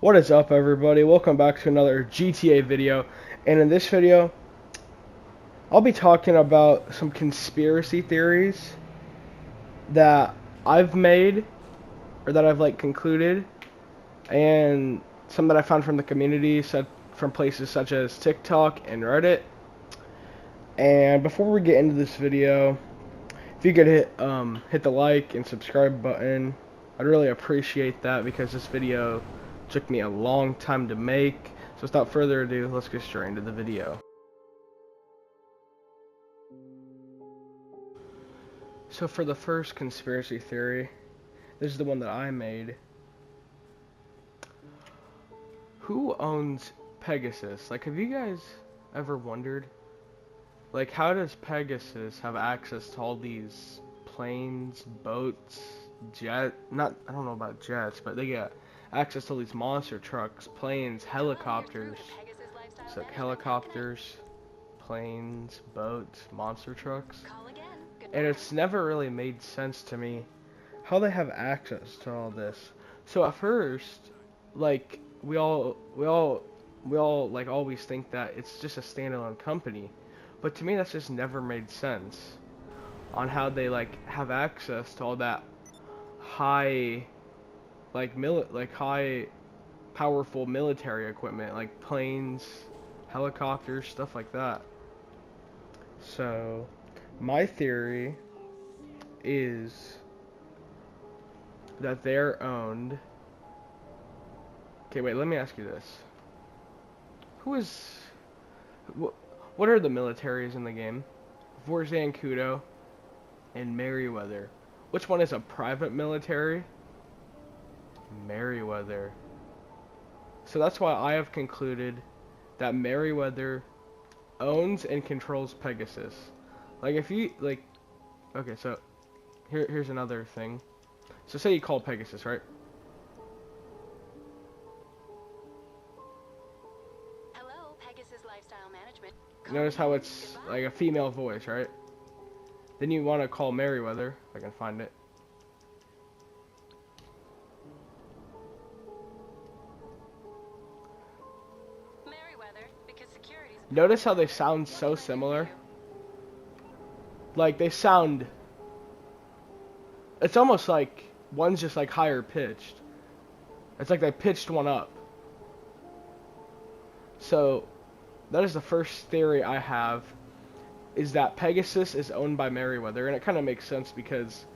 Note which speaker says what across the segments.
Speaker 1: What is up, everybody? Welcome back to another GTA video. And in this video, I'll be talking about some conspiracy theories that I've made, or that I've concluded, and some that I found from the community, from places such as TikTok and Reddit. And before we get into this video, if you could hit the like and subscribe button, I'd really appreciate that, because this video took me a long time to make. So without further ado, let's get straight into the video. So for the first conspiracy theory, this is the one that I made. Who owns Pegasus? Have you guys ever wondered? How does Pegasus have access to all these planes, boats, I don't know about jets, but they get access to all these monster trucks, planes, helicopters. It's like helicopters, planes, boats, monster trucks. And it's never really made sense to me how they have access to all this. So at first, we all always think that it's just a standalone company. But to me, that's just never made sense on how they have access to all that high high powerful military equipment, like planes, helicopters, stuff like that. So my theory is that they're owned. Okay, wait, let me ask you this. What are the militaries in the game? Fort Zancudo and Merryweather. Which one is a private military? Merryweather. So that's why I have concluded that Merryweather owns and controls Pegasus. Okay, so here's another thing. So say you call Pegasus, right?
Speaker 2: Hello, Pegasus Lifestyle Management.
Speaker 1: Notice how it's like a female voice, right? Then you want to call Merryweather, if I can find it. Notice how they sound so similar? They sound... It's almost like one's just higher pitched. It's like they pitched one up. So, that is the first theory I have, is that Pegasus is owned by Merryweather. And it kind of makes sense because,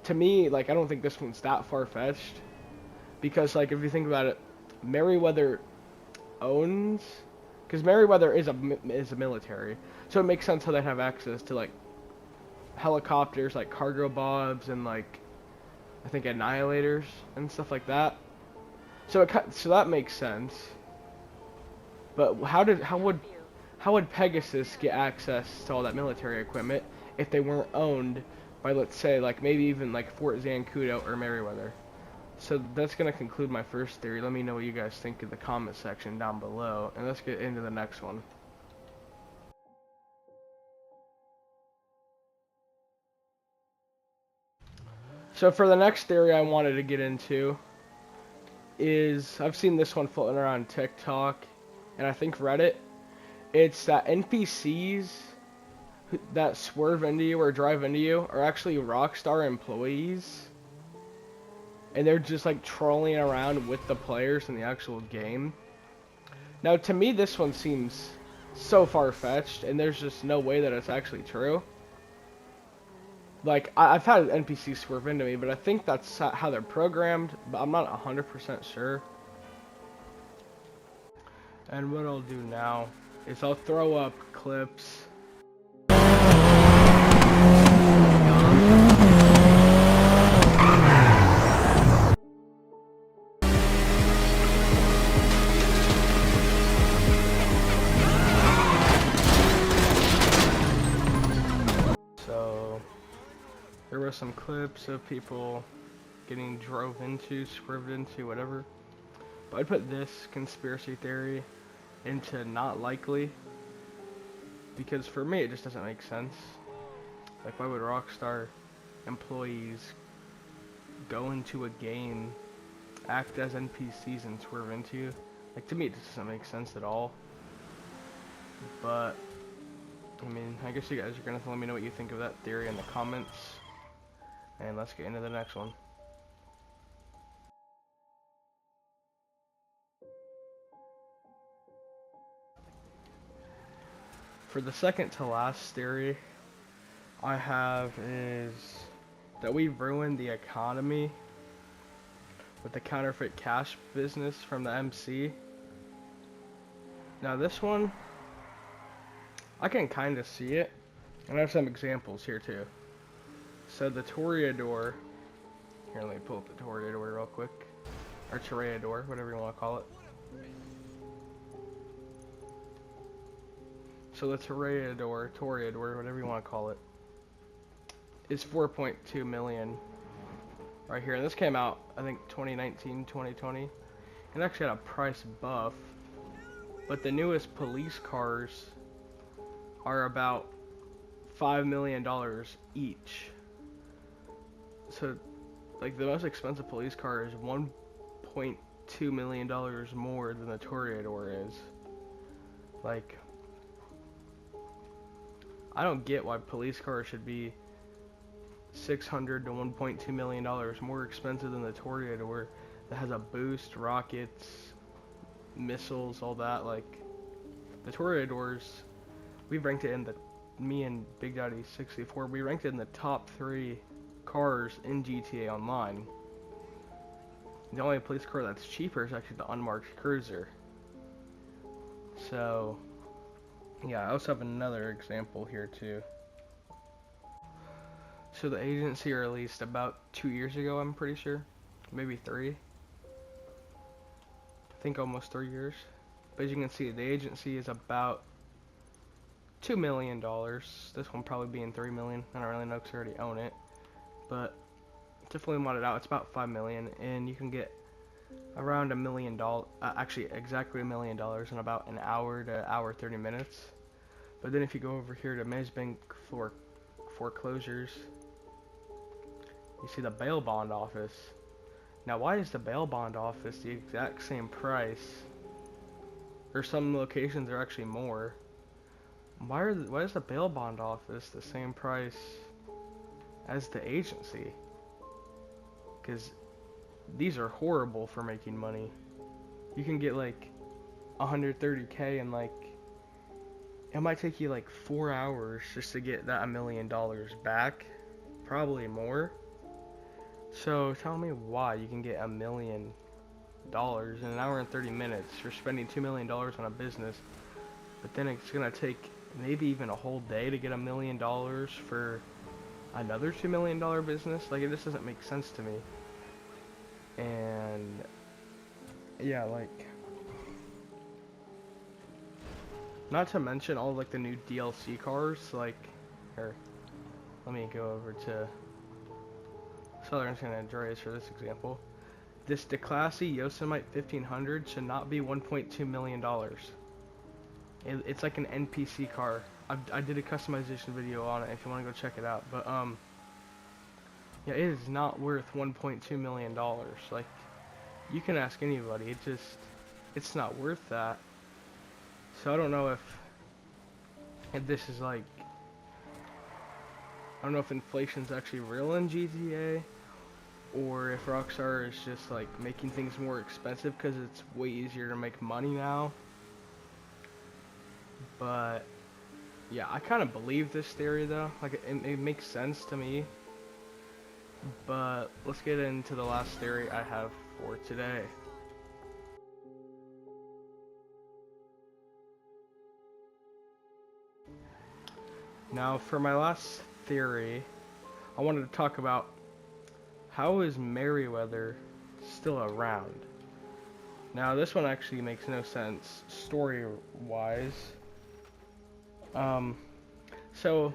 Speaker 1: to me, I don't think this one's that far-fetched. Because, if you think about it, Merryweather owns... Because Merryweather is a military, so it makes sense how they have access to helicopters, cargo bobs, and I think annihilators and stuff like that. So that makes sense. But how would Pegasus get access to all that military equipment if they weren't owned by, let's say, maybe even Fort Zancudo or Merryweather? So that's going to conclude my first theory. Let me know what you guys think in the comment section down below. And let's get into the next one. So for the next theory I wanted to get into is, I've seen this one floating around TikTok and I think Reddit. It's that NPCs that swerve into you or drive into you are actually Rockstar employees. And they're just trolling around with the players in the actual game. Now, to me, this one seems so far-fetched, and there's just no way that it's actually true. I've had NPCs swerve into me, but I think that's how they're programmed, but I'm not 100% sure. And what I'll do now is I'll throw up clips. There were some clips of people getting drove into, swerved into, whatever. But I'd put this conspiracy theory into not likely, because for me it just doesn't make sense. Why would Rockstar employees go into a game act as NPCs and swerve into you. Like, to me, it just doesn't make sense at all. But, I mean, I guess you guys are gonna have to let me know what you think of that theory in the comments. And let's get into the next one. For the second to last theory I have is that we ruined the economy with the counterfeit cash business from the MC. Now this one, I can kind of see it, and I have some examples here too. So the Toreador, here, let me pull up the Toreador real quick, or Toreador, whatever you want to call it. So the Toreador, whatever you want to call it, is 4.2 million right here. And this came out, I think, 2019, 2020. It actually had a price buff, but the newest police cars are about $5 million each. So, like, the most expensive police car is $1.2 million more than the Toreador is. Like, I don't get why police cars should be $600 to $1.2 million more expensive than the Toreador that has a boost, rockets, missiles, all that. Like, the Toreadors, we ranked it in the, me and Big Daddy 64, we ranked it in the top 3 cars in GTA Online. The only police car that's cheaper is actually the unmarked cruiser. So, yeah, I also have another example here too. So the agency released about 2 years ago, I'm pretty sure. Maybe 3. I think almost 3 years. But as you can see, the agency is about $2 million. This one probably being $3 million. I don't really know because I already own it. But to fully mod it out, it's about $5 million. And you can get around $1 million, actually exactly $1 million in about an hour to hour 30 minutes. But then if you go over here to Bank foreclosures, you see the bail bond office. Now, why is the bail bond office the exact same price? Or some locations are actually more. Why is the bail bond office the same price as the agency? Because these are horrible for making money. You can get like 130K and like it might take you like 4 hours just to get that $1 million back, probably more. So tell me why you can get $1 million in an hour and 30 minutes. You're spending $2 million on a business, but then it's gonna take maybe even a whole day to get $1 million for another $2 million business. Like, it just doesn't make sense to me. And yeah, like, not to mention all like the new DLC cars. Like, here, let me go over to Southern San Andreas for this example. This Declassy Yosemite 1500 should not be $1.2 million. It's like an NPC car. I did a customization video on it if you want to go check it out. But yeah, it is not worth $1.2 million. Like, you can ask anybody. It's not worth that. So I don't know if this is like, I don't know if inflation's actually real in GTA, or if Rockstar is just like making things more expensive because it's way easier to make money now. But yeah, I kind of believe this theory though. Like, it makes sense to me. But let's get into the last theory I have for today. Now, for my last theory, I wanted to talk about how is Merryweather still around? Now, this one actually makes no sense story-wise. So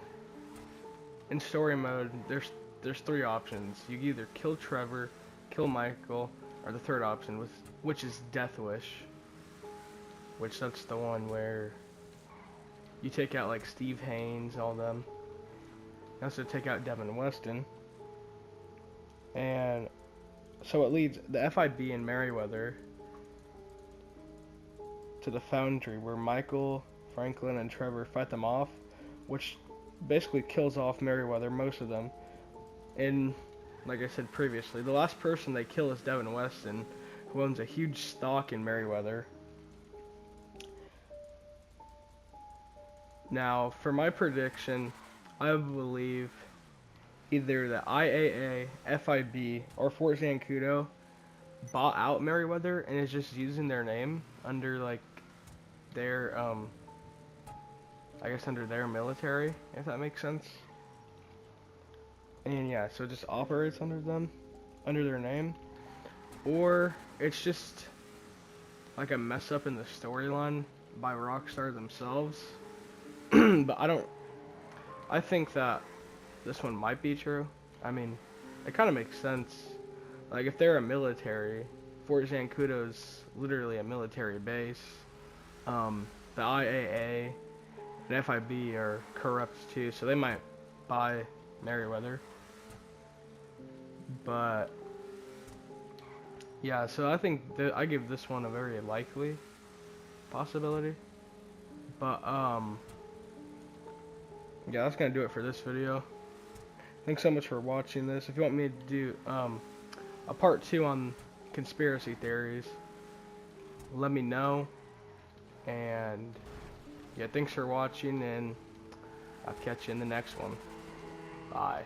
Speaker 1: in story mode, there's 3 options. You can either kill Trevor, kill Michael, or the third option, which is Death Wish. Which that's the one where you take out like Steve Haynes, all them. You also take out Devin Weston. And So it leads the FIB in Merryweather to the foundry where Michael, Franklin, and Trevor fight them off, which basically kills off Merryweather, most of them. And like I said previously, the last person they kill is Devin Weston, who owns a huge stock in Merryweather. Now, for my prediction, I believe either the IAA, FIB, or Fort Zancudo bought out Merryweather and is just using their name under like their I guess under their military, if that makes sense. And yeah, so it just operates under them, under their name. Or it's just like a mess up in the storyline by Rockstar themselves. But I think that this one might be true. I mean, it kind of makes sense. Like, if they're a military, Fort Zancudo is literally a military base. The IAA and FIB are corrupt too, so they might buy Merryweather. But yeah, so I think that I give this one a very likely possibility. But yeah, that's gonna do it for this video. Thanks so much for watching this. If you want me to do a part 2 on conspiracy theories, let me know. And yeah, thanks for watching, and I'll catch you in the next one. Bye.